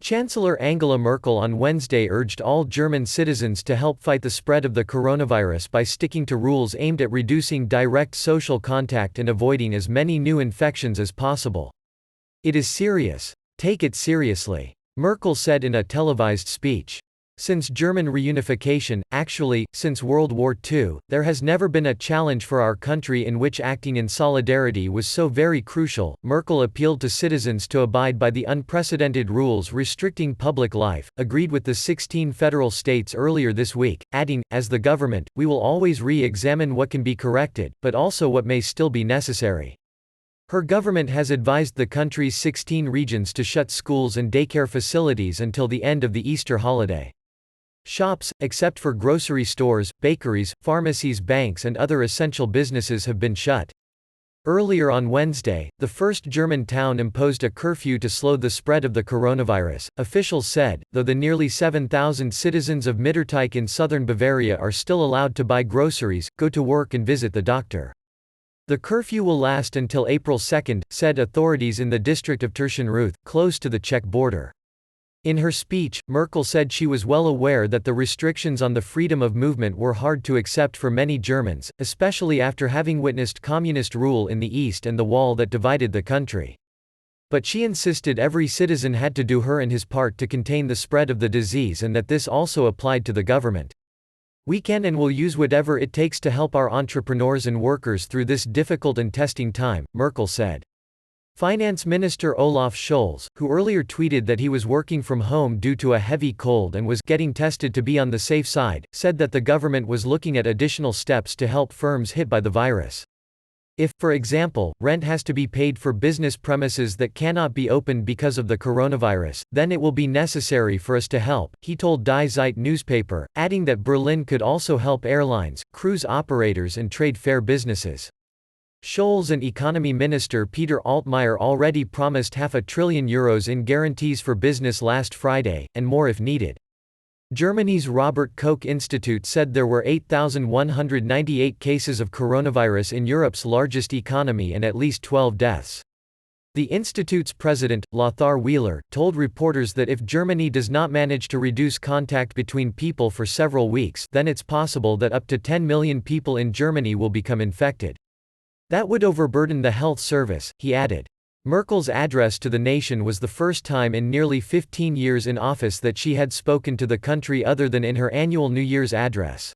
Chancellor Angela Merkel on Wednesday urged all German citizens to help fight the spread of the coronavirus by sticking to rules aimed at reducing direct social contact and avoiding as many new infections as possible. "It is serious. Take it seriously," Merkel said in a televised speech. Since German reunification, actually, since World War II, there has never been a challenge for our country in which acting in solidarity was so very crucial. Merkel appealed to citizens to abide by the unprecedented rules restricting public life, agreed with the 16 federal states earlier this week, adding, "As the government, we will always re-examine what can be corrected, but also what may still be necessary." Her government has advised the country's 16 regions to shut schools and daycare facilities until the end of the Easter holiday. Shops, except for grocery stores, bakeries, pharmacies, banks and other essential businesses have been shut. Earlier on Wednesday, the first German town imposed a curfew to slow the spread of the coronavirus, officials said, though the nearly 7,000 citizens of Mitterteich in southern Bavaria are still allowed to buy groceries, go to work and visit the doctor. The curfew will last until April 2, said authorities in the district of Tirschenreuth, close to the Czech border. In her speech, Merkel said she was well aware that the restrictions on the freedom of movement were hard to accept for many Germans, especially after having witnessed communist rule in the East and the wall that divided the country. But she insisted every citizen had to do her and his part to contain the spread of the disease and that this also applied to the government. "We can and will use whatever it takes to help our entrepreneurs and workers through this difficult and testing time," Merkel said. Finance Minister Olaf Scholz, who earlier tweeted that he was working from home due to a heavy cold and was getting tested to be on the safe side, said that the government was looking at additional steps to help firms hit by the virus. If, for example, rent has to be paid for business premises that cannot be opened because of the coronavirus, then it will be necessary for us to help, he told Die Zeit newspaper, adding that Berlin could also help airlines, cruise operators and trade fair businesses. Scholz and Economy Minister Peter Altmaier already promised €500 billion in guarantees for business last Friday, and more if needed. Germany's Robert Koch Institute said there were 8,198 cases of coronavirus in Europe's largest economy and at least 12 deaths. The institute's president, Lothar Wieler, told reporters that if Germany does not manage to reduce contact between people for several weeks, then it's possible that up to 10 million people in Germany will become infected. That would overburden the health service, he added. Merkel's address to the nation was the first time in nearly 15 years in office that she had spoken to the country other than in her annual New Year's address.